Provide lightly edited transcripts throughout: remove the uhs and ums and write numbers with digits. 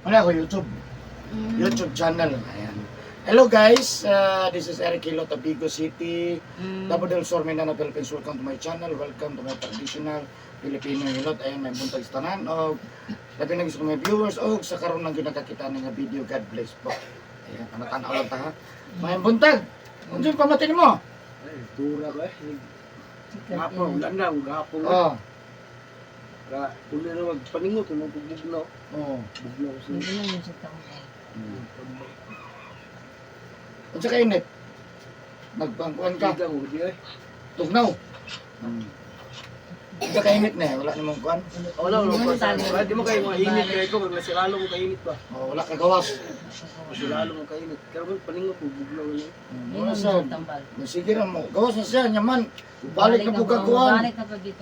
Ano ako, YouTube. YouTube channel. Ayan. Hello guys, this is Eric Hilo, Tabigo City, Davao del Sur, Mindanao, Philippines. Welcome to my channel. Welcome to my traditional Filipino hilot. Ayan, may buntag sa tanan. O, labi na gusto ko mga viewers. O, sa karoon lang yun nakakita ng video. God bless po. Ayan, tanaw lang ta ha. May buntag. Ano yung pamatin mo? Ay, tura ba eh. Gapon, ganda, gapon. Oo. Kung na magpaningot, kung bugnaw. Oo. Bugnaw siya. Hindi lang yung sa taong. Ano sa kainit? Nagpangkuhan ka. Hindi mo, di ay. Tugnaw. Ano sa kainit na eh. Wala namang kuhan. Wala, di mo kayo mga init kayo ko, masilalo mo kainit ba? O, wala kagawas. Masilalo mo kainit. Kaya paningot, bugnaw na. Hindi Wala lang sa... yung tambal. Sige na mo. Gawas na siya. Nyaman. Balik na po kagkuhan. Balik na pa dito.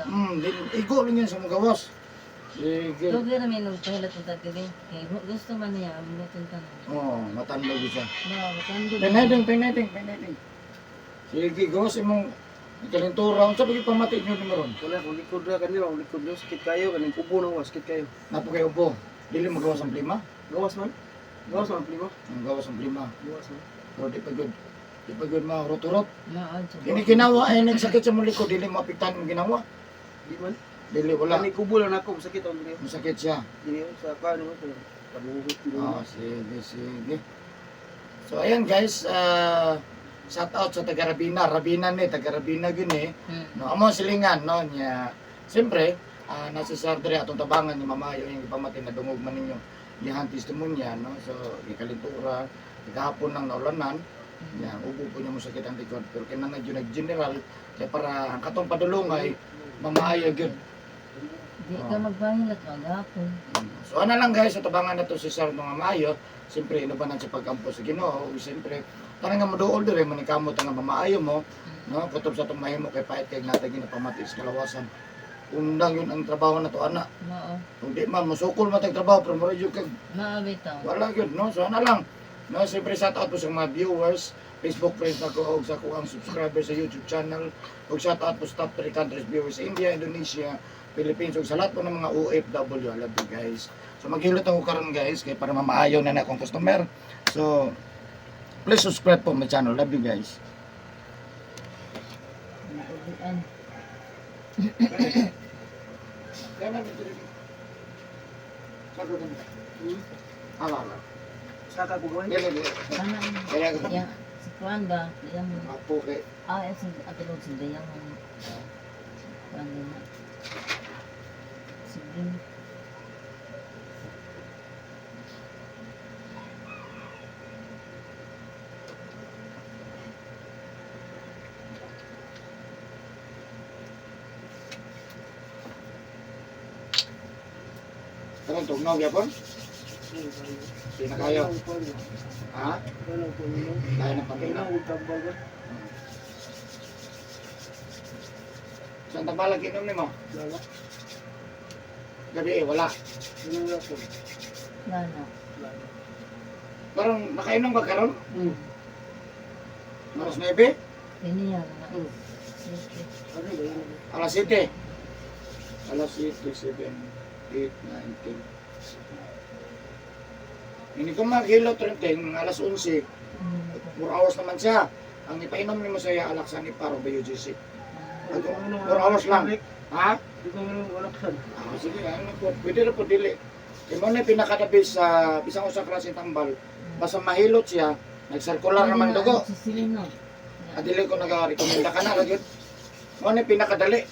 Igo lang yan sa mga gawas. Sige. Lugi namin nung pahilat ng tatili. Gusto man niya, minutong ka na. Oo, matandog siya. Matando. Pineding. Sige, gawas imong kalintura. Ang sabi pamati nyo ni Maron. Wala, kung likod na kanila, kung likod nyo, sakit kayo, kaning kubo na ko, sakit kayo. Napo kayo po. Dili magawas ang plima. Gawas man? Gawas man, primo? Ang gawas ang plima. Gawas man. Pero di pa good. Di pa good mga rot-rot. Maadso. Kini ginawa ay nagsakit sa muli ko. Dili maapektahan yung ginawa. Di man? Dili wala. Kaning kubo lang ako, sakit ako dito. Masakit siya. Di sa kano mo, panuhot Oh, sige. So ayan guys, shout out sa taga Rabina. Rabina ni, taga Rabina gini. No, amo silingan no nya. Siyempre, nasa sardre atong tabangan ni Mamayo yung ipamati na dungog man ninyo iyan testimonya no. So ikalintura, ikahapon ng naulanan. Yan, ubo po niya mo sakit ang likod. Pero kinanglan yun nag-general, kaya para ang katong padulungay, Mamayo gyud. Di ka magpahilat maghapon. So ano lang guys, sa tabangan na to si Sir ng Mamayo, siyempre inubanan sa pagkampo sa Ginoo, siyempre tanang nga moduol dire man ikamot ang mamaayo mo, no? Kutob sa itong mahimo kay pait kay natagi na pamati sa kalawasan. Undang yun ang trabaho na to ana. Mao. Kung di man musukol man tag trabaho pero mo kag Maabitaw. wala gyud no. So ano lang. No, siyempre shout out po sa mga viewers, Facebook friends ako og sa kuang subscribers sa YouTube channel. Og shout out po sa top 3 countries viewers sa India, Indonesia, Philippines ug sa lahat po ng mga OFW. I love you guys. So maghilot ako karon guys kay para mamaayo na akong customer. So please subscribe po my channel. Love you guys. Ulian. Ala. Saka kubuhay. Dili. Sana Kaya ya si Kuan ba? Yang apo kay si atulog si Dayang. Kuan na. Sige. kanang tugnaw gyapon. Di na kayo. Ha? Lain na pamilya. Saan tabalag inom ni mo? Gabi wala. Lana. Parang nakainom ka karon? Maras 9? Ini yan. Sige. Alas 7. Alas 7, 7, 8, 9, 10. Hindi ko makilot rin ting alas 11. 4 hours naman siya. Ang ipainom ni mo saya alaksan ni Paro ba UGC? 4 hours lang. Ha? Sige, ano po, pwede na po dili. Kaya mo na pinakadabi sa bisang usang klase tambal. Basta mahilot siya, nag-circular naman dugo. Sisilino. Adili ko nag-recommenda ka na lagi. Mo na pinakadali.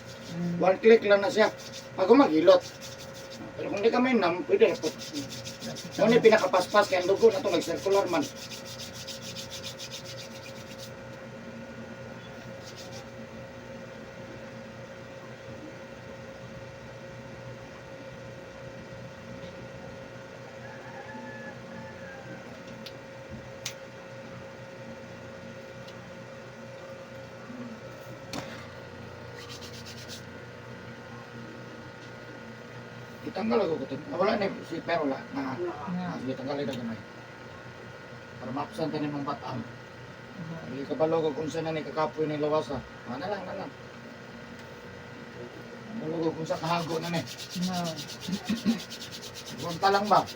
One click lang na siya. Pag maghilot. Pero kung di ka may nam, pwede na po. Mo na pinakapaspas kaya ang dugo na to nag-circular man. Itanggal ako ko. Wala na si pero wala na. Itanggal ito gamay. Para mapsan tanin mong batang. Hindi ka balog kung saan na ni kakapoy ng lawasa. Na lang. Balog kung sa kahago na ni. No. Punta lang ba?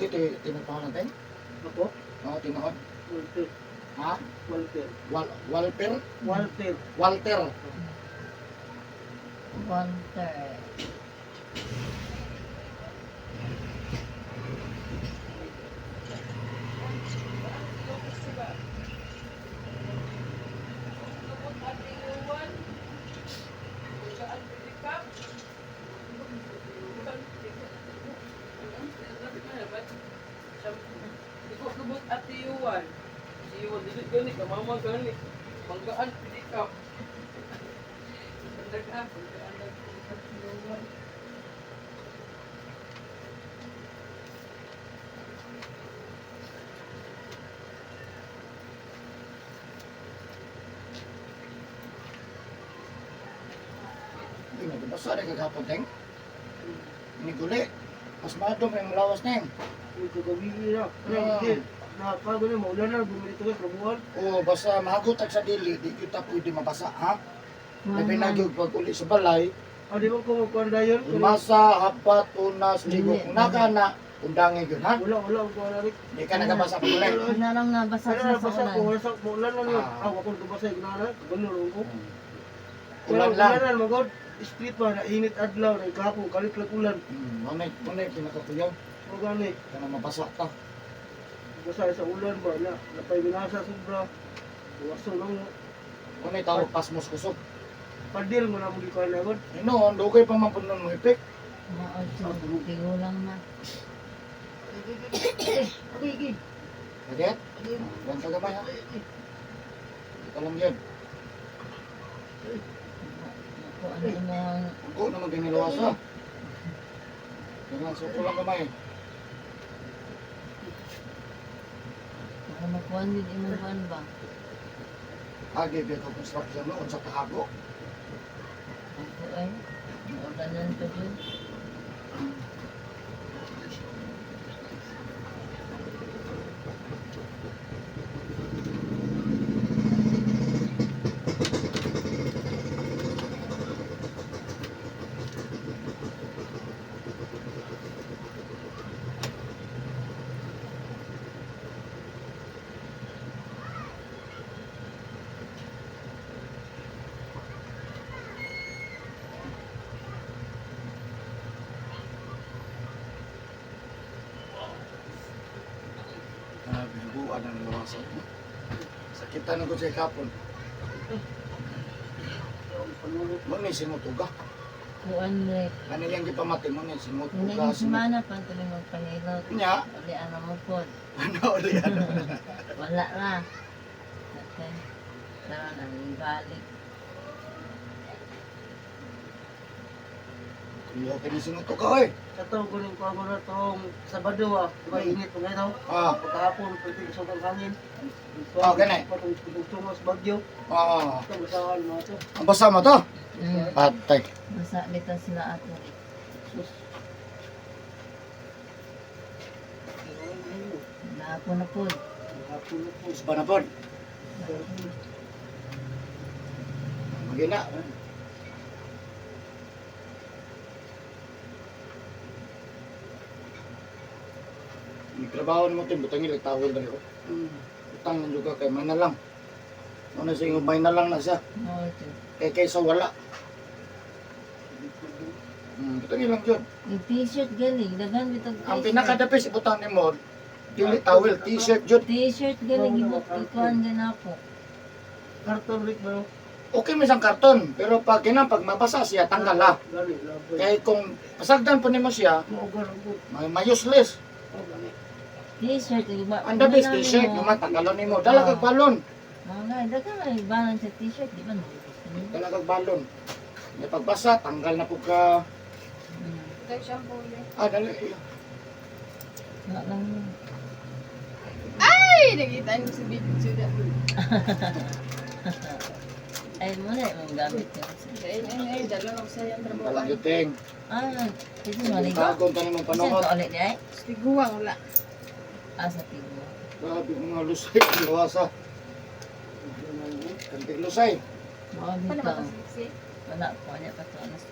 Ito, tinutuhan natin. Ako? Oo, tinuhon. Walter. Ha? Walter. Walter? Walter. Walter. Walter. Ikaw kabut ati Yuan. Si Yuan dili gani ka mama gani. Panggaan pili ka. Panggaan ati Yuan. Hindi na, basta rin kagapon, Teng. Ini guli. Mas madong yung lawas, Teng. Uy, kagawin na. Ah. Hindi. Nakapago na, maulan na, bumili ito kayo, kabuhan. O, basta mahagot ag sa dili, di kita pwede mabasa, ha? Labi na yung pag uli sa balay, Ah, di ba ko magkuhan dayon? masa, hapat, unas, ligo. Kung naka na, undangin yun, ha? Wala, ang kuhan na rin. Di ka nakabasa pa uli. Wala lang nabasa Kaya sa nabasa ko, ulan. wala sa maulan lang yun. Ah. Ako nabasa yung gana, kaganulong ko. Pero Ulan lang. ulan magod. Street pa, nainit adlaw, nagkapong, kalit lang ulan. Unay, pinakakuyaw. O gani, Kaya mabasa ka. basa sa ulan ba, napay binasa sobra. Waso lang, Unay tawag pasmos kusog. padil mo na mo gikuhan na agad. Ino, dugay pa man punon mo ipik. Maot tigulang na. Okay. Kaget? Yan ka gamay, ha? Ito lang yun. Ako ano mo Ako na maginilawas, ha? Yan, suko lang gamay. ako makuha din inuwan ba? Agi, beko construction mo, unsa kahago. Ako ay naulan to dun. Binabuan ang lawasan mo. Sakitan ako sa kapon. Mo ni sinutuga. Kuan ni Ano yung gipamati mo ni hindi sinutuga. ni semana pa tuloy magpangilot. Nya, Uli ano mo pod. ano uli ano. Wala na. Okay. Karon ang balik. Iyo kini sinutuga oy. Sa taong kuning kuha mo na itong Sabado mainit po ngayon. Ah, Pagkahapon, pwede sa sobrang hangin. gani. Patungtungos tungos bagyo. ah. Ito, masakal mo ito. Ang basa mo to? Mm. Patay. Basa bitaw sila ato. Napo na pod. Hapon na po. Sa panapon. Magina. Trabaho mo tin butang ilang tawel dali ko. Utang nang juga kay may na lang. Ano sa inyo may na lang na siya. Mo ito. Kaysa wala. Butang ilang yun. Yung t-shirt galing, daghan bitag Ang pinakadapis ibutang ni mo, dili towel, t-shirt yun. T-shirt galing ikuan din ako. Karton rik ba? Okay may isang karton, pero pag pag mabasa siya, tanggal ha. Gani, labay. Kaya kung pasagdan po nimo siya, Maugar ang po. may useless. Gani. T-shirt iba. Ang the best t-shirt, naman tanggalon nimo. Dala kag balon. Mga daghan ay balan sa t-shirt, di ba? Dala kag balon. May pagbasa, tanggal na po ka. Dali. Wala lang. Ay, nakita niyo sa video na. Ay, muna yung gamit yun. Ay, dalawa ako sa yung trabaho. Walang yuting. Ah, ito maligo. Bagong tanim mong Saan panungot. ka ulit niya eh? Tiguang wala. Ah, sa tigo. Grabe mga lusay, luwasa. Kantik lusay. Mga Paano ba bitaw. kasi? Wala po niya pa ito. Anas,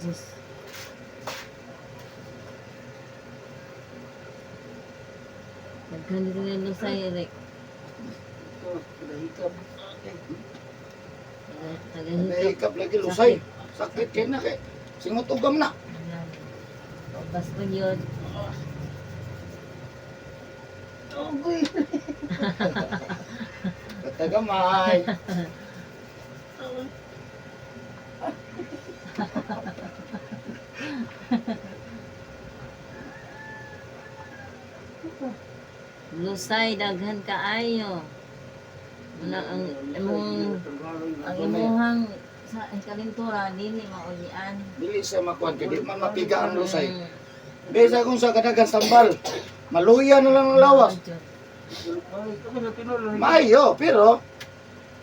is Daghan dito na lusay, Rick. Ito, pinahikap. Tagahikap. Nahikap lagi lusay. Sakit kay na kay. Singot ugam na. Bas pa yun. Agoy. Katagamay. Lusay, daghan kaayo. Wala ang imuhang sa kalintura, dili maulian. Dili siya makuan kay di man mapiga ang lusay. Bisa kung sa kadagan sambal. Maluya na lang ang lawas. Ay, kami na tinuloy. Mayo, pero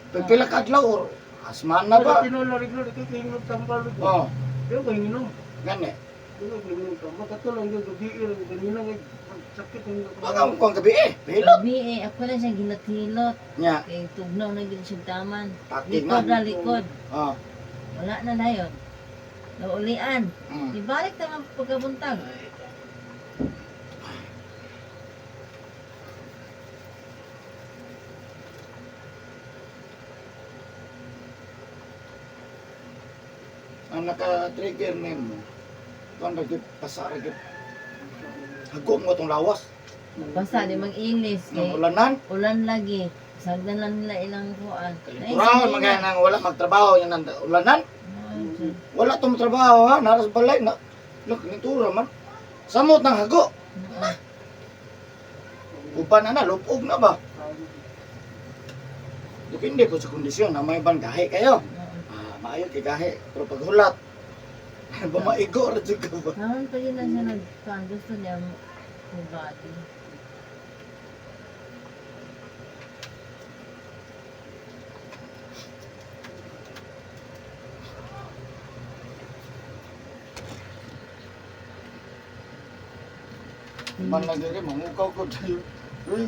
pagpila ka adlaw or asman na ba? Tinuloy, ikaw kayo tambal. Oh, Pero kayo nginom. gani. Pero kayo nginom tambal. Katulong yung gabi, ganina nga, sakit yung Baka mo kung gabi eh. Bilo. Gabi ako na siya ginatilot. Nya, Kay tugnaw na gid siya taman. takig Likod na. na likod. Oh. Wala na dayon. Naulian. Mm. Ibalik na pagkabuntag. Ang naka-trigger nimo. Kuan ra gyud pasara gyud. Hago mo tong lawas. Basta di mag-English Nang kay ulanan. ulan lagi. Sagdan lang nila ilang kuan. Kurang mga nang wala magtrabaho yan ang ulanan. Wala tong trabaho ha, naras balay na. Look, nitura man. Samot ng hago. Upan na lupog na ba? Depende po sa kondisyon na may banggahe kayo. Maayo kay gahe, pero pag hulat, bumaigo ra jud ka ba? Naman pa yun na siya nagkuan. Gusto niya full body. Man na diri mangukaw ko tayo. Uy,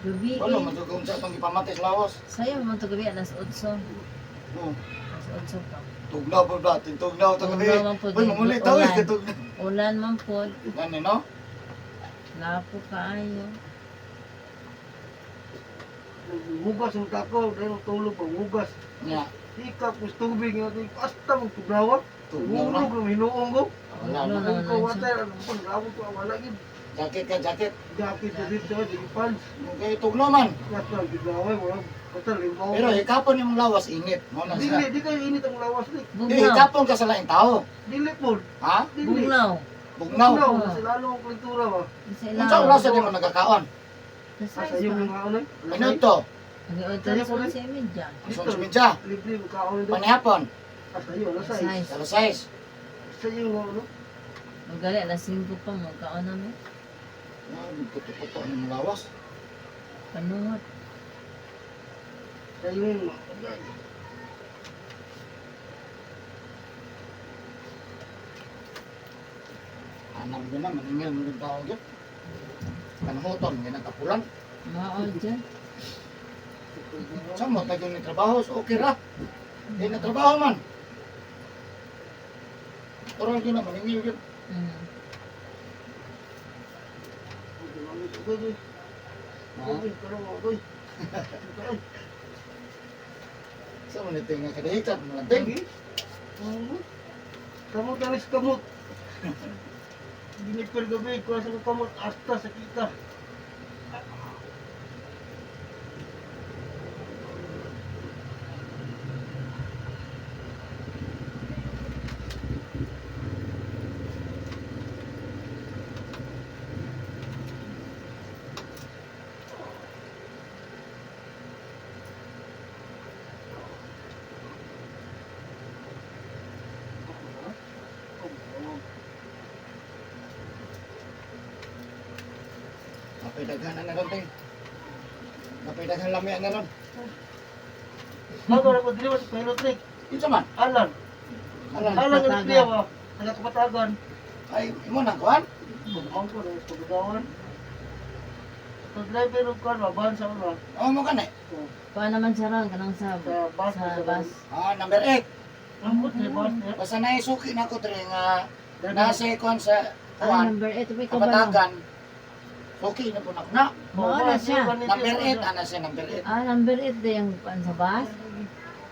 Gabi wala eh. man jud kung sa tong ipamatis lawas. Sayo mo to gabi alas 8. Oh, Alas 8 pa. tugnaw po ba? Tugnaw to gabi. Tugnaw man po, Uy, mamuli taw ulan. tugnaw. Ulan man po. Gani no? Lapo kaayo. Hugas ang tako, dahil tulog pang hugas. Nya, Hikap, gusto tubig nga, hasta mong tugnawan. tugnaw na. Hulog ng hinuong ko. Wala Ulo na. naman Kung lang water, siya. ano po, nagawin ko, wala gid. Jacket ka, jacket. Jacket na dito, di pants. Okay, tugnaw man. Basta ang tugnawan, wala. Basta limaw. Pero hikapon yung lawas init. Mo na Dili, siya. di kayo init ang lawas ni. Di Bugnaw. hikapon ka sa laing tao. Dili po. Ha? Dili. Bugnaw. Bugnaw. Kasi lalo ang klintura ba. Sa Unsa ilaw. oras di mo nagkakaon? Sa Asa yung mga ano? Ano to? Nag-order sa sa media. Sunod medya. Libre mo kaon doon. Panihapon. Asa yung nasa is. Size. Alas 6. Asa yung ano? Magali, alas 5 pa mo. Kaon namin. Puto-puto ng lawas. Panuhot. Asa yung Anam din na, maningil mo din tao dyan. Panhuton, yan ang kapulan. Maol dyan. Saan mo tayo ni trabaho? So okay ra. Hindi na trabaho man. Oral yun na, maningil yun. Saan mo nito yung kadahikat, malanting. Kamot alis kamot. Ginipil gabi, kuha sa kamot, hasta sa kita. Napay daghan na ron, ting. Napay daghan lami na ron. Bago na ko dili mo sa pilot trick. Ito man. Alan. Alam. Alan nga niya ba? Taga Kapatagan. Ay, imo na kuhan. Bugmang ko na sa Pagdawan. Pag driver of car, babahan sa una. Oo mo ka na. Kuha naman siya ron, kanang sa Sa bus. sa bus. Number 8. Ang sa bus niya. Basta naisuki na ko diri nga nasa kuhan sa Ah, kuhan. number 8. May kabalang. Kapatagan. Okay na po na. Mao na siya. Number 8, ana siya, number 8. Number 8 na yung kuan sa bus.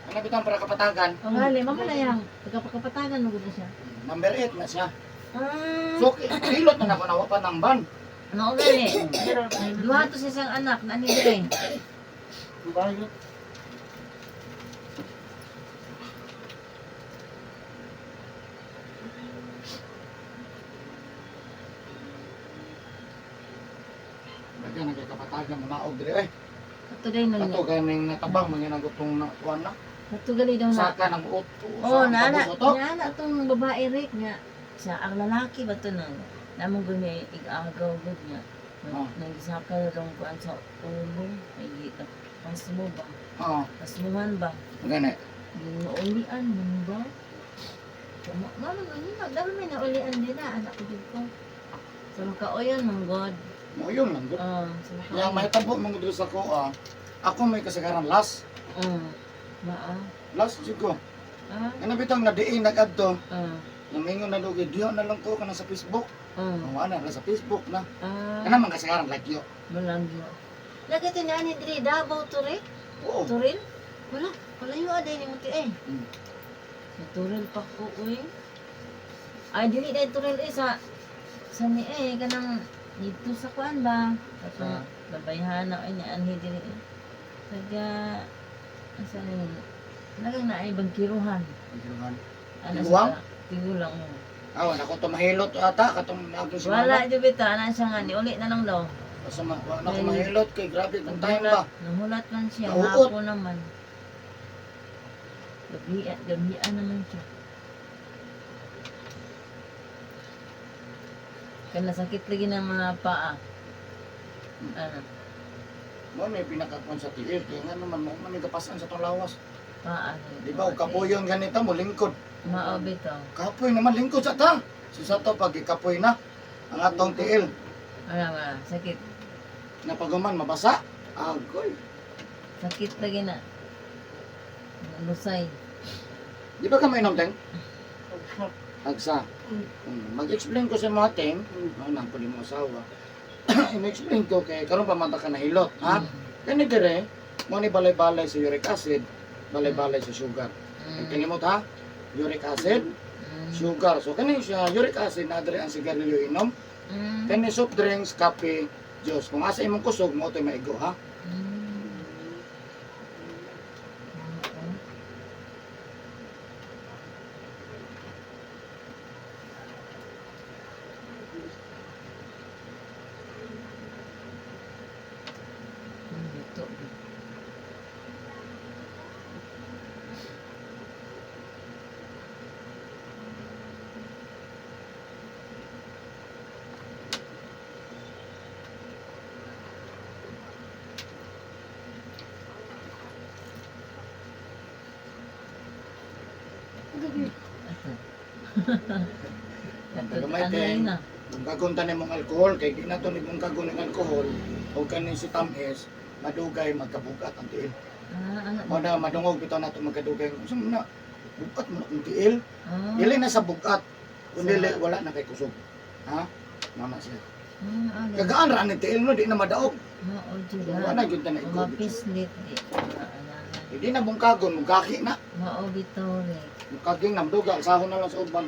Ano bitang para kapatagan? O gali, mama na yan. Pagkapatagan mo gud na siya. Number 8 na siya. Ah, So, hilot na ako nawa pa ng ban. mao gali. Duha to sa isang anak na ni dire. Bayo. Lagyan na kay kapatagan mo naog dire eh. Ato day na Kato niya. ganing natabang mga nagutong na kuan na. Ato gali daw na. Saka ng uto. Oh, nana. Nana tong babae Rick nga. Sa ang lalaki ba to nang namong gani igagaw gud nga. Oh. Nagisaka na daw kuan sa ulo. Ay gita. Pas mo ba? Oo. Pasmuhan ba? Gani. Naulian mo ba? Mama, dahil may naulian din na, anak ko dito. Sa makaoyan, mong God. Mo yun lang. Sa Yang may tabo mga dito sa ko ako may kasagaran last. Maa. Last jud ko. Ah. Ano bitang nadiin nagadto. Ah. Namingon na lugid diyo na lang ko kana sa Facebook. Ano na sa Facebook na. Ah. Kana man kasagaran like yo. Malangyo. Lagi tinani diri Davao Turil? Oo. Turil? Wala yung aday ni Muti eh. Mm. Sa Turil pa ko, uy. Ay, dili dahil Turil eh, sa ni eh, kanang dito sa kuan ba? Sa babayhan na, ay naanhi dili eh. Sadya, asa na yun? Nagang na ay bangkiruhan. Biruhan. Ano Tiguang? sa tigulang mo. Aw, nako to mahilot ata katong ako si Wala, di bita, ana siya nga, ni uli na lang daw. Basta wala ko mahilot kay grabe kung time ba. Nahulat man siya, Nahuot. hapo naman. Gabian naman siya. Kaya sakit lagi ng mga paa. Ano, Mo may pinakapon sa tiil kay nga naman mo man gapasan sa tong lawas. paa. Di ba og kapoyon ganito mo lingkod. Maobi to. Kapoy naman lingkod sa ta. Sa to pag ikapoy na ang atong tiil Wala, sakit. napaguman mabasa. Agoy. Sakit lagi na. Lusay. Di ba ka mainom teng? Agsa. Mag-explain ko sa mga teng, nang puli mo asawa. I-explain ko kay karon pa man ta ka nahilot, ha? Kani dire, mo ni balay-balay sa uric acid, balay-balay sa sugar. Kalimot ha? Uric acid, sugar. So kani siya uric acid na dire ang sigarilyo inom. Kani soft drinks, kape, juice. Kung asa imong kusog mo toy maigo ha. Ito. Gamay teng. Kung kagunta ni mong alkohol, kay di na to ni mong kagun ng alkohol, o kanin si tamis, madugay magkabugat ang tiil. O na madungog bitaw na ito magkadugay. Gusto mo na, bugat mo na ang tiil. Dili na sa bugat, kundi wala na kay kusog. Ha? Mama siya. Kagaan ra ni tiil no, di na madaog. Wala na yun na ikaw. Mapislit. Hindi na bungkagon, mungkaki na. Maobitore. Mungkaging na, maduga, sahon na lang sa uban.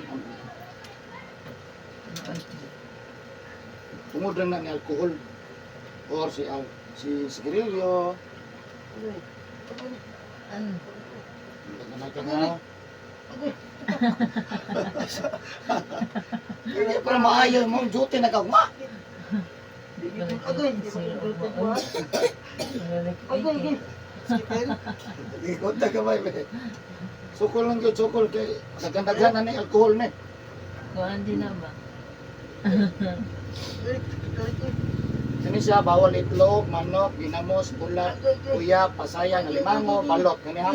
Tungod lang na ni alkohol. Or si sigarilyo. Ano? Hindi para maayo mo, duty na kagma. Ikot na kamay, be. Sukol lang yun, sukol. Kay nagandaghan na ni alkohol na. Kuhaan din na ba? Kani siya, bawal itlog, manok, ginamos, bulat, kuya, pasaya, alimango, balot. Kani ha?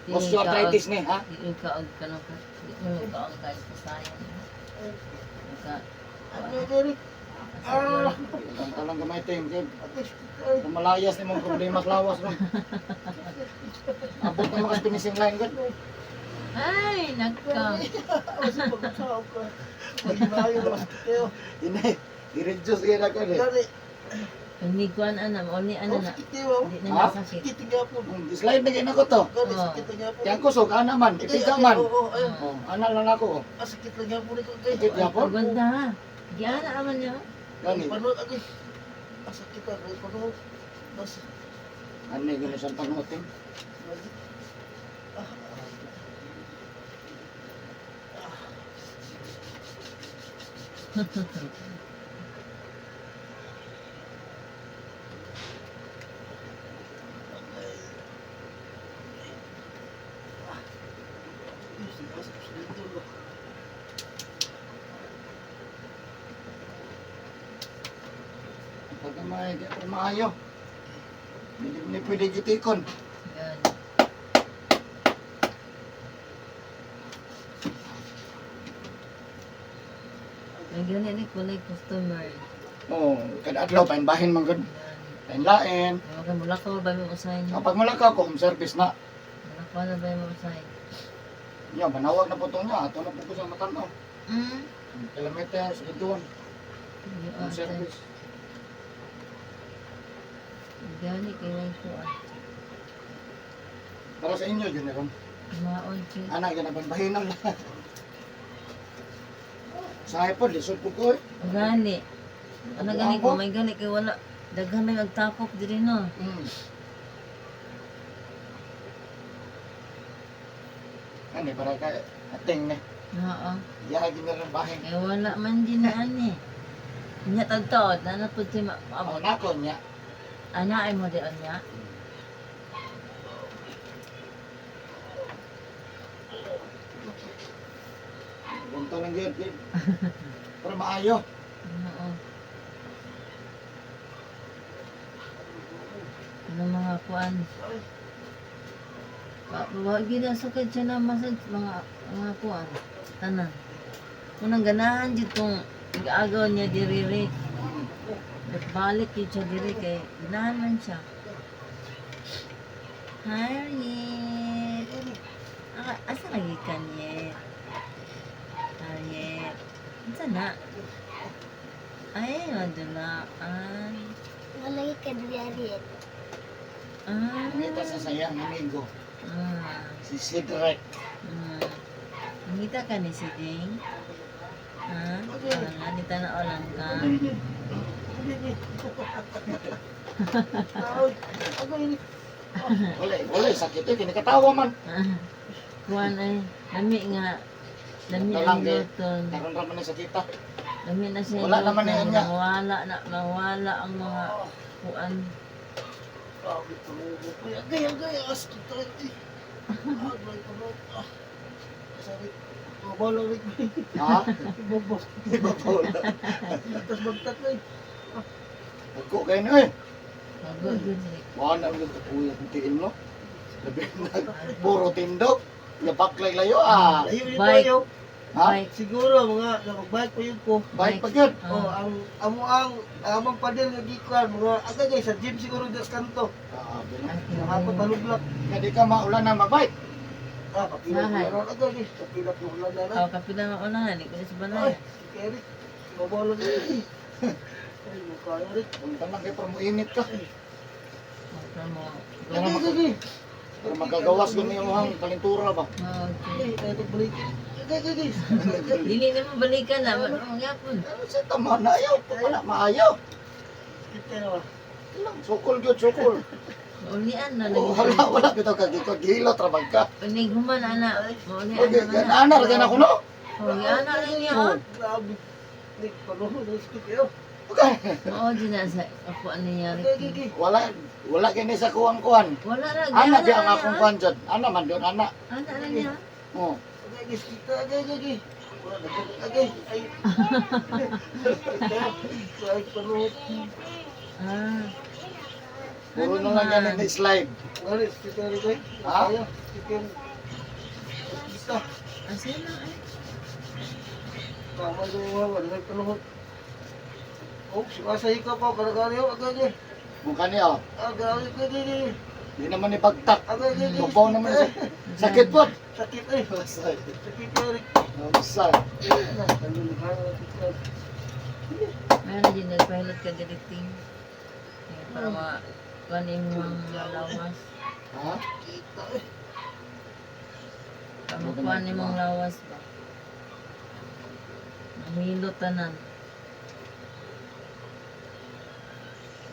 Osteoarthritis ni, ha? Ikaog ka na ka. Ikaog ka sa sayang. Ika. Ang talang gamay ting, kay malayas ni mong problema sa lawas no. Abot na mo kasi finishing line gud. Ay, nagka. Ini, i-reduce kaya na ko ni. Hindi ko ana, mauli ana na. Sakit kayo. Hindi Ha? na sakit. Sakit nga po. Slide na gina ko to. Gani, Oo. sakit nga po. Yang kusog, ana man, ipiga man. Oo, ayun. Oh, ana lang ako. Sakit lang nga po nito. Kay. Sakit nga po. Paganda ha. Giana naman niya. Gani, Panood agay. Sakit ka. Panood. Bas. ano yung gano'n siyang panutin? Pagka maayo. Hindi pwede gitikon. Yan. May ganyan ni kulay customer. Oo, kada adlaw painbahin man gud. Yan. Painlain. May mga mulakaw ba may usahin? Kapag malakaw ko, home service na. Mulakaw na ba yung usahin? Nya, manawag na po ito niya. Ato na po ko sa matanaw. Hmm? Kilometers, ito. Yung Home ate. service. Gani kaya ko Para sa inyo, yun ron. maon siya. Anak, yan ang bahinang lang. Sa iPod, lisod po ko eh. Gani. Ano gani ko? May gani kay wala. Daghan may magtapok diri no. Ano, para ka ating ne. Oo. Yagi na rin bahin. Kay wala man din na ani. Nya tagtaod na na pud si Ang nako niya. ana ay mo di anya. Bunto lang yun. Para maayo. Oo. Ano mga kuan? Wag gid sakit siya na masad mga kuan. Tanan. Unang ganahan jud tong agaw niya diri. Balik yun siya diri kay ganahan man siya. Harriet. Asa lagi ka niya? Harriet. Asa na? Ay, madulaan. Walay ka diyari. Ah. Kita sa sayang amigo. Ah. Si Cedric. Nakita ka ni si Ding? Ha? Wala, di tanao ka. Wala, sakit eh. Kinikatawa man. Kuan ay, lami nga. Lami Dalang ang kay- luton. Karoon raman na sakita. Lami na siya Wala naman na yan niya. Mawala ang mga kuan. Agay, sakit talaga. Agay, panood. Sakit. Mabalang rin. Ha? Bobos. Ibabawala. Tapos magtatay. Ako kayo na eh. Bago yun eh. Baka na ulit uwi ang tiin mo. Labi na. Puro tindog. Napaklay layo ah. Ayun yun Bike. tayo. Ha? Bike. Siguro mga nakabike pa yun ko. Bike pa yun. Oh, ang amang padel nga gikuan mga agay sa gym siguro des kanto. Grabe na. Nakapot talublak. Hindi ka maulan na mabike. Kapilat Sahay. mo ron agay. Kapilat mo ulan na na. Oh, kapila nga unahan, hindi ko na sa Ay, balay. si Eric. Mabalang rin. Ay, mukha Eric. Punta lang kayo para muinit ka. Mata mo. Agay. Para magagawas ko na yung hang palintura ba. Oh, okay. Ay, ito balikin. Agay. Dili na mo balikan na, ano mo gyapon. Ano siya tama na ayaw. Wala maayaw. Kita ba? Lang, sukol yun, sukol. Ulian na Oh, lagi. wala kita kagikot. Gila, trabag ka. Unig human ana. Ulian Okay, na man. anar ka na ko no. Oh, ana na niya. Oh. Grabe. Nick, panuhod ang sakit kayo. Okay. Mao din na sa ako ano niya. Agay. Wala kini sa kuwan-kuwan. Wala ra. Ana di ang na akong niya. kuwan dyan. Ana man doon, ana. Ana na niya. Oh. Agay, kita. Agay. Wala na agay. Ay. Ay, panuhod. Ah. Puro Ano na lang man? yan in slide. Gani, kita rin kayo. Ha? Kaya, chicken. Kita. Asa na ay. Tama yung mga wala panuhod. Oh, sumasay ka pa. Karagari ho. Agay. Mukha niya, oh. Agay. Di naman ibagtak. Agay. Babaw naman sa sakit po. Sakit eh. Masay. Sakit Eric. Masay. Nah, Mayroon din nagpahilot ka diriting. Para kuanin mo ang lawas. Ha? Kita eh. Para kuanin mo ang lawas ba. Mahilot tanan.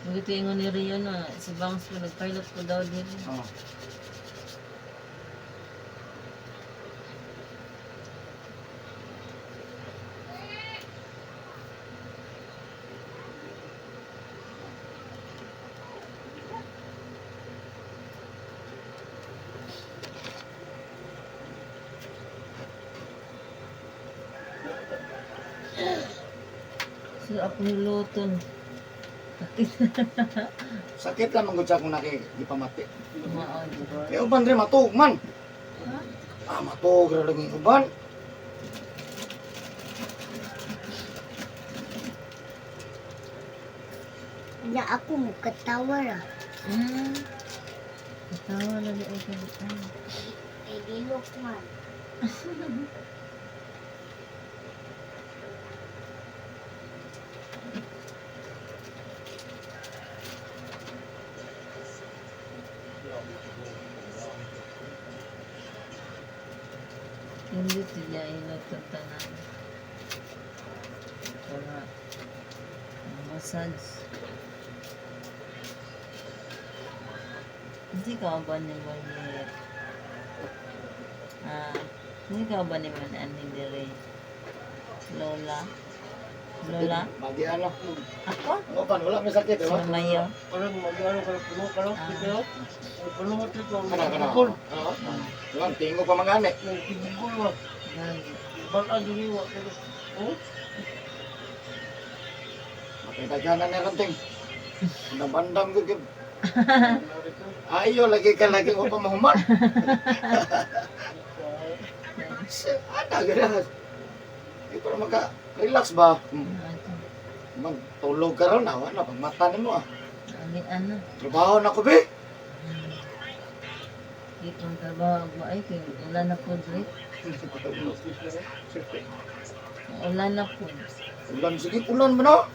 Begitu ingon ni Rio na si Bangs ko nagpahilot ko daw din. Oh. Si Apo niluton. Sakit lang manggod sa akong nakikipamati. Maon. Kaya uban rin matug man. Ha? Matug rin lagi uban. Na ako mo katawar ah. Katawa lagi ay kalitan. Ay dilok man. Hindi siya inutot tanan. Para massage. Hindi ka ba ni Maliit? Hindi ka ba ni Manan hindi rin? Lola? Lola? Magi ano. Ako? Uban, wala may sakit. Si Diba? Mayo? Parang mag-ano ka na puno ka lang. Ah. Kita yun. Ay puno mo dito. Kana. Bukol. Oo. Lang tingo pa mangani. Bukol ba? Gagi. Balaan din iwa. Oh? Makitaganan ni Ranting. Nabandam ko gyud. Ayo lagi ka lagi ko pa mahuman. Ana gara. Para maka-relax ba? Mang tulog ka raw na, wala pag mata nimo ah. Ani ano? Trabaho na ko be. Dito ang trabaho ko ay kay ulan na po dre. Ulan na po. Ulan sige ulan mo no.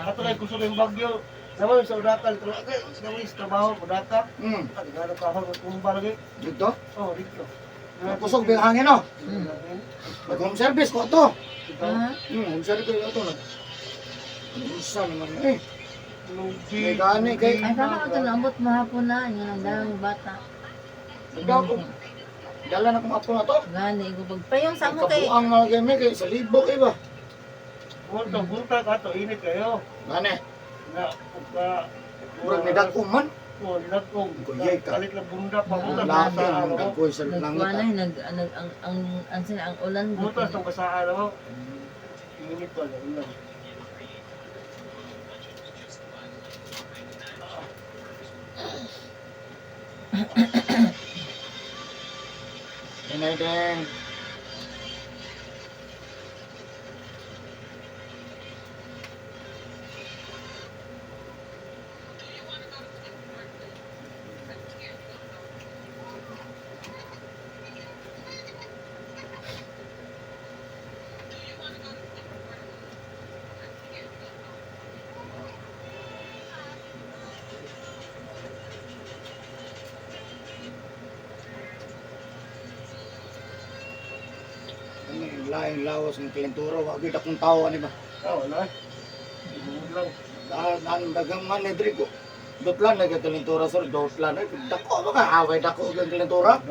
Ato lang gusto ng bagyo. Naman sa udakan. Naman sa trabaho, udaka. Nagano ka ako, tumba lagi. Dito. Oh, dito. Kusog bing hangin no. Hmm. Mag home service ko to. Ah, Home service ko to no. Isa naman eh. Lugi. May gani kay ay kama ito naabot mahapon na. Yun ang daming bata. Dako. Dala na kong apo na to. Gani, ko pagpayong sa mo kay. Kabuang mga game kay sa libo kay ba. Bunta ka to, init kayo. Gani. Na, ka... Murag ni dako man. Oh, dinagkong. Kuyay ka. Kalit na bunda pa. Butas Lahat ng kasaan ang ako. dako sa langit. Nagkuanay, ah. ang ulan. Butas ng kasaan ako. Init pa, ulan. Inay din. Laing lawas ng klentura, wag gyud akong tawo ani ba. Ah, wala. Ibunod lang. Ang dagang man ni Drigo. Dotlan na gyud klentura sir, dotlan na dako ba ka away dako gyud klentura.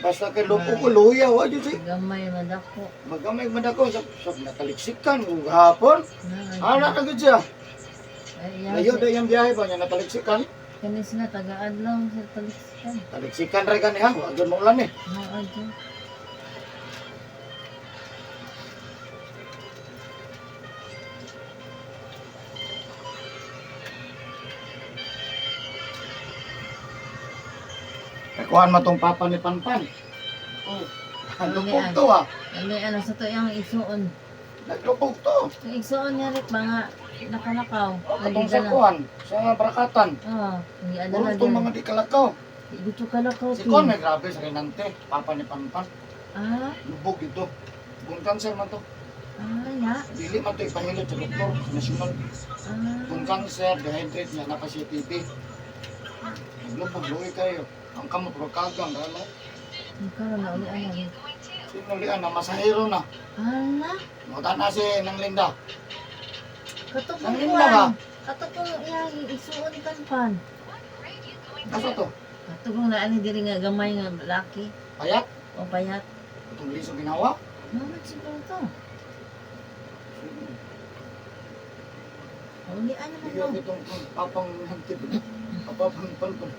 Basta kay lupo ko luya wa gyud si. Gamay madako. Magamay man ako sa nataliksikan ug hapon. Ana na gyud siya. Ay, Layo da yung biyahe ba niya nataliksikan. kanis na taga-adlaw sa taliksikan. Taliksikan ra gani ha, wa gyud mo ulan eh. Mao dyan. Kakuan mo tong papa ni Panpan. Oh, Naglupog to ah. Ano sa to yung igsuon. Naglupog to. Yung igsuon niya rin mga nakalakaw. Katong sa kuan, sa barakatan. Oo, hindi Puro adala itong din. mga di kalakaw. Dito kalakaw. Si Kon may grabe sa Renante, papa ni Panpan. Ah, Lubog ito. Bone cancer man to. Ya. Dili man to ipahilot sa doktor sa nasyonal. Ah, Kung cancer, dehydrate niya na pa siya TB. Naglubog, luwi kayo. Ang kamot, kagang, ano? ikaw na uli ano. Sinulian na, masahiro na. Ala, Mutan na si Nang Linda. katupong Nang Linda ba? Katupong iyang isuon kan pan. Kaso to? Katupong na ani diri nga gamay nga laki Payat? o payat. Itong liso ginawa? Mama siguro to. Uli ano man Iyo to. itong papang hagtip. Papang palpal.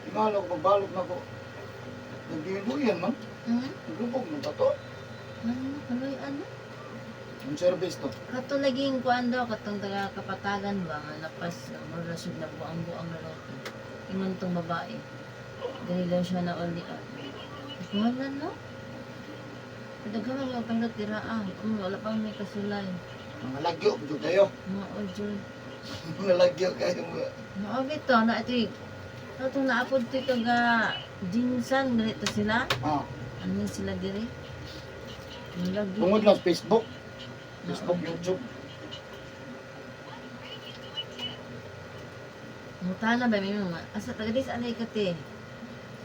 Ingalog, magbalog na ko. Nagdinuyan man. Hmm? Naglubog na ba to? Ano, kaloy ano? Yung service to. Kato laging kuan daw katong taga kapatagan ba nga napas mo rasud na buang-buang na raw. Ingon tong babae. Dili daw siya na uli. Wala no? Kadaghan nga pahilot diraan. Wala pang may kasulay. Mga lagyo, budyo kayo. Mga oljol. Mga lagyo kayo. Maagi to na ito. Itong naapod to ito ga Jinsan ganito sila. Ah, Ano sila diri? Lagi. tungod lang sa Facebook. Facebook, YouTube. Mutana ba may mga asa tagadis anay kate.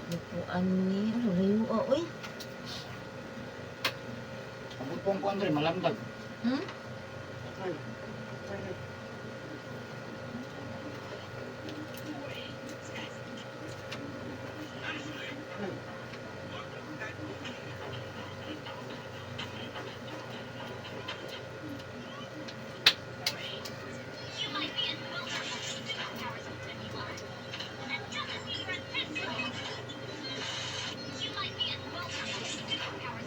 Lupuan ni ano layo oy. Abot pong ko Andre, malamdag. Hmm?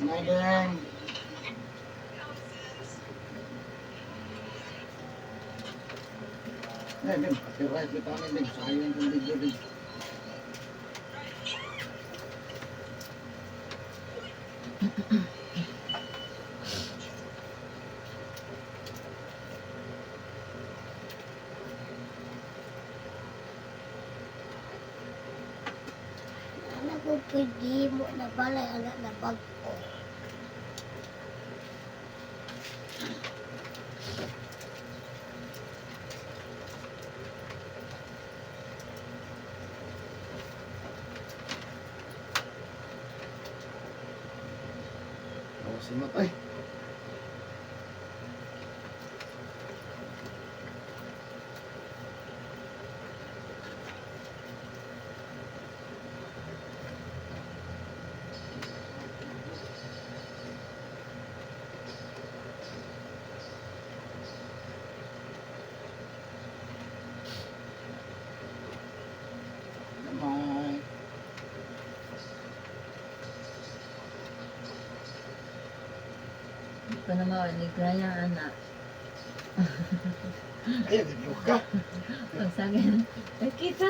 Ngayon. Din, copyright kita namin din. Sayang yung video din. Anak ko pwede mo na balay anak na bag ko. Oh, simot ay. Bye. Ito na mawaligaya anak. Ay, ganyo ka. Pagsagin. Ay kita.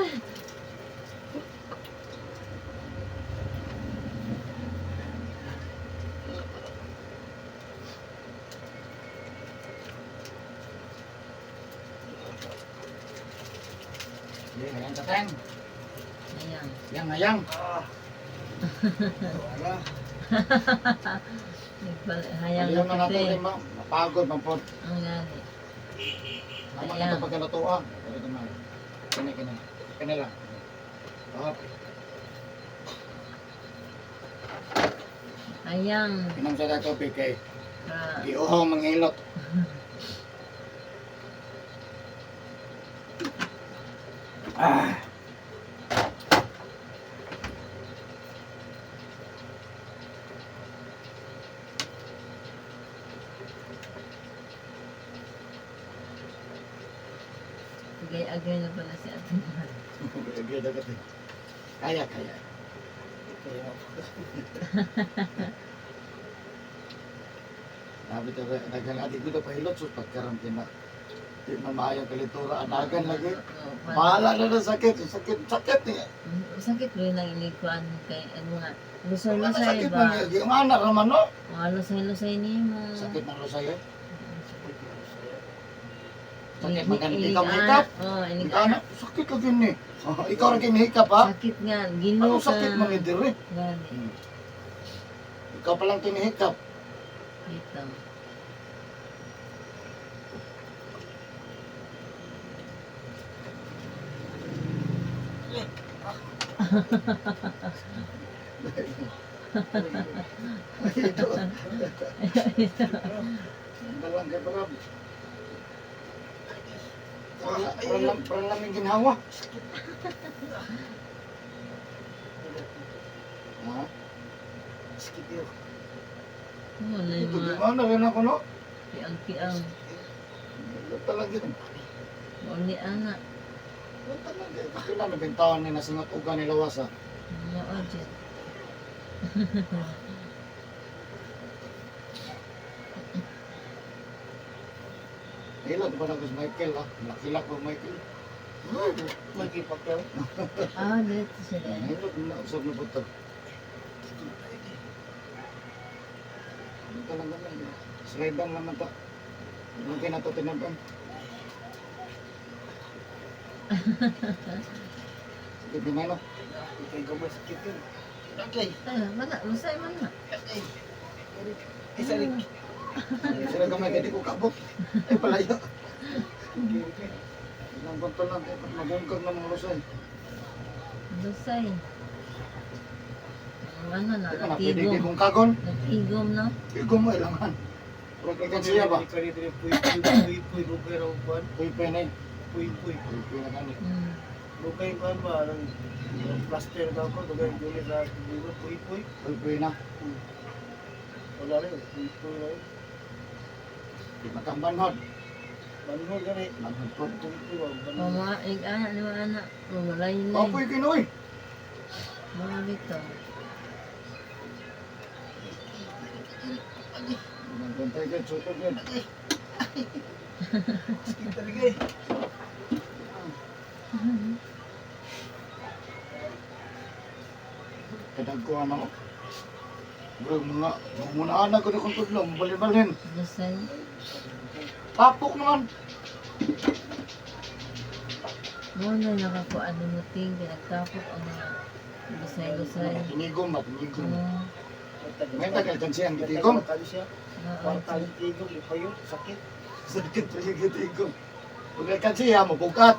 Sige, ayan tateng. Ayan. Yang ayang. Ah. Wala. Hayang Ayaw na na nato pati. rin ma. Mapagod, mampod. Ang gani. Naman Ayan. ito pagkalutuan. Pero ito man. Kini. Kini lang. Oh, Hayang. pinam sa dato PK. Ah, Iuhaw mangilot. Ah. agay na pala si Ate Mahal. Kaya. Kaya Sabi ko, naghalati ko na pahilot so pagkarantina. Di man maayang kalitura, anagan lagi. Bahala na na sakit niya. Sakit rin ang inikuan kay ano nga. Wala na Lusay-lusay sakit ba? man. Yung anak naman no? Mga lusay-lusay ni mo. Sakit ng lusay eh. Sakit Sakit man ganit. Ikaw mahikap. Oh, Ikaw anak, sakit ka din eh. Ikaw rin kinihikap ha? Sakit nga, gino Ano ka. sakit man ni dire? Gani. Ikaw palang tinihikap. Ito. Ito. Dalang kay Barab. Parang lang yung ginhawa. Ha? Skip yun. Wala Ito yung di mga mana rin ako no? piang-piang. Ito talaga yun. Uli anak. Ito talaga. Kailan na bintawan ni nasingot uga ni Lawas ha? Mga ojit. Ilan pa na ko si Michael ha? Nakilak ko Michael. Magkipak yun. Ah, dito sila. Ilan na usap na po ito. Ito lang naman. Sribang naman ito. Hindi na ito tinabang. Sige, binalo. Ikay gamay sakit yun. Okay. Ah, mana, lusay man na. Okay. Isa rin. Sila gamay kaya di ko kabot. Ay palayo. Okay, okay. Ilang bantol lang. Nabungkag na mga lusay. Lusay. Ang ano na, Ito na, pwede di natigom. kong kagon. Natigom na. Igom mo ilangan. Pero kay kansiya ba? Puy-puy, lugay raw buwan. Puy-puy na eh. Puy-puy. Puy-puy na kani. Lugay buwan ba? Plaster daw ko, lugay duli sa dilo, puy-puy. Puy-puy na. Wala rin, puy-puy na yun. Di matambanhod. Manhol gani. Manhod po. Puy-puy, wag banhol. Mama, anak ni mga anak. Mamulay Oh, na. puy kinoy. Mga dito. Nagantay ka, sutog yan. Sakit talaga eh. Kadagkuhan ako. Bro, mga muna anak ko na kong tudlo, mabalin-balin. Lusay. Papok naman. Muna nakakuan ng muting. Pinagtapok ang mga lusay-lusay. Tinigom ba? Tinigom. Oo. May tagal kansi ang gitigom. Kali siya. Mga Kwartal ojit. tigom, ipayo, sakit. Sakit pa yung gitigom. Pag may kansi ha, mabukat.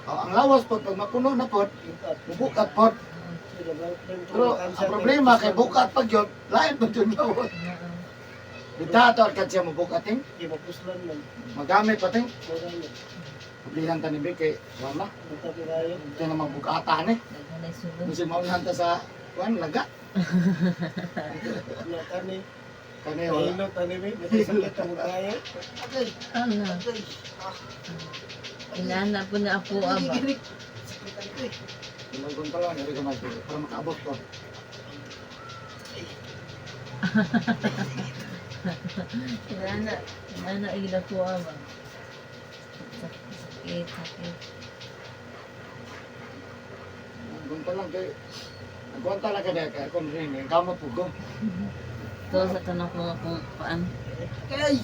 Ang lawas po, pag mapuno na po, mabukat po. Pero ang problema kay bukat pag yun, lain pa yun lawas. Bitato at kansi mabukat ting. Di mapuslan man. Magamit pa ting. Magamit. Pablihan ta ni Big kay wala. Buta pinayo. Ito na mabukatan eh. Naghanay sulod. Kasi maunahan ta sa kuan laga. Wala kani. Kani wala. Mahilot ani mi. Sakit ang kaya. Okay. Ano? Okay. Inaana po na ako aba. Sakit talaga eh. Ilagon pa lang, yari ka mas para makaabot ko. Inaana ila ko aba. Sakit, sakit. Ilagon pa lang kay nagkuhan talaga dahil kaya kung rin, yung kamot po ko. Ito sa tanong ko kung paan. Okay.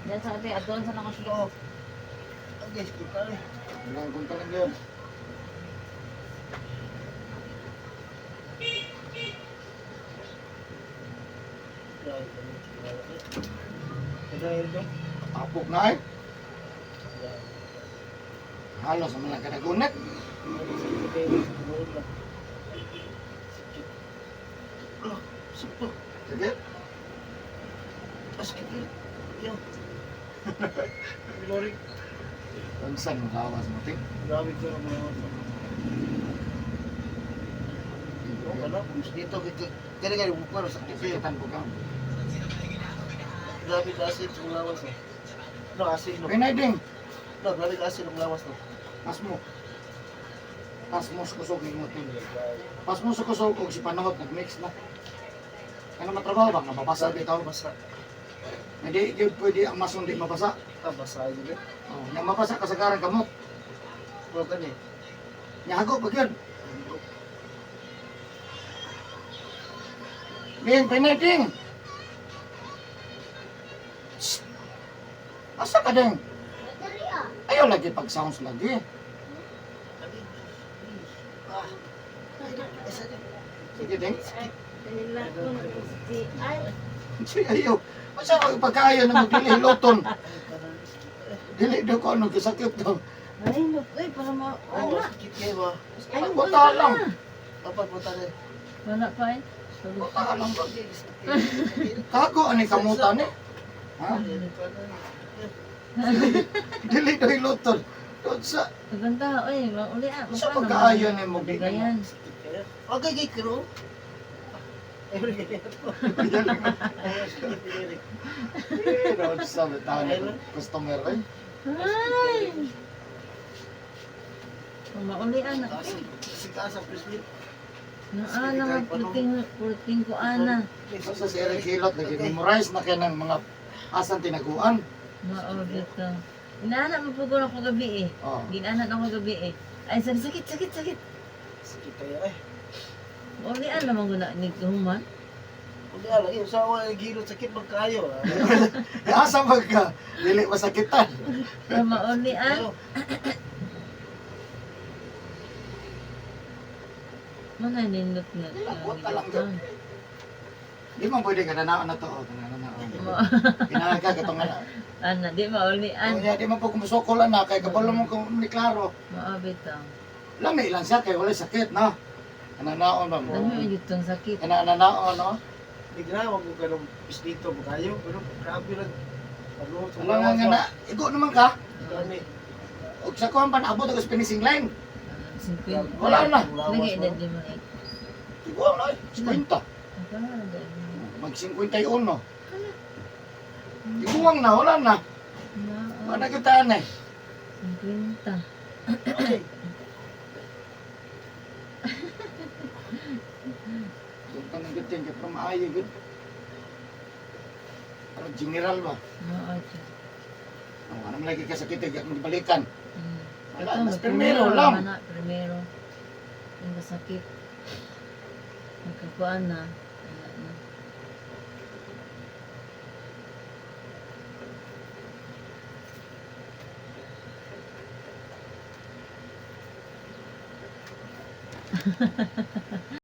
Diyan sa ating aton sa nakasulo. Okay, sakit tayo. Ilagon pa lang yun. Dahil do. Tapok na eh. Halos naman lang kanagunat. Sakit. Sige. Sakit. Yo. Glory. Ang saan mo lawas mo, ting? Grabe ko ang mga wala, dito kaya buka sa sakit. Sakitan po ka. Grabe ka asin sa lawas no. No, asin no. Pinayding. No, grabe ka asin ang lawas no. Pas mo. Pas mo kusog ni mo, ting. Pas mo sa kusog kung si panahot nag-mix na. Ano matrabaho ba? Mababasa bitaw. Basa. Hindi yun pwede ang mason di mabasa. Ah, basa yun eh. Oh, yang mabasa kasagaran kamot. Bro, kan eh. Nyahago pag yun. Ding, pinayding. Shh. Asa ka ding? Dari ah. Ayaw lagi pag-sounds lagi. Ah. Isa din. Sige ding. Kanila ko na si ay. Sige, ayaw. Masa ako pagkaya na magdili luton. Dili do ko ano kasakit to. Ay, look, para ma... Oo, Wala. sakit kayo ba? Ay, Buta lang. Dapat mo tayo. Wala pa eh. Tulog Buta lang ba? Kago ani kamutan eh. Ha? Dili do luton. Doon sa Maganda, oy, mauli ah. sa pagkaayo ni mo Bigayan. Okay, kay Kiro. Doon sa tahan customer eh. Ay! Mauli ah, na. Kasi taas ang presmit. Naana, puluting ko ana. Sa si Eric Hilot nag-memorize na kaya ng mga asang tinaguan. Mao dito. Inaana mo po ko gabi eh. Oh. Ginana ako gabi eh. Ay, sakit. Sakit kayo eh. Mauli ah, naman ko na ni Human. Hindi alam, yung sawa ng gilot sakit magkayo. Asa magka dili masakitan. Mauli ah. Mana nindot nga. Buta lang yun. Di man pwede ka nanaan na to. Kinaga ka itong ana. Ana, di mauli ah. Kaya di man po kumusukol na kay kabalo mo kung ni klaro. Maabit ah. Lami lang siya kay wala sakit no. Kananaon ba mo? Dami mo ditong sakit. Kananaon no. Hindi ginawa mo ka ng pisdito magkayo. Pero grabe lang. Pagluhot sa Wala nga na. Igo naman ka. Dami. Og sa kuan pan abot og finishing line. Simpin. Wala na. Lagi edad di mo eh. Igo na. 50. Mag 51. Iguwang na wala na. Wala kita na. 50. Kung tanong gitin kay from maayo gud. Pero general ba? Mao siya. Ano man lagi kasakit gyud mo balikan. Wala, Ito, mas primero lang. Primero. Yung kasakit. Magkakuan na. Wala na.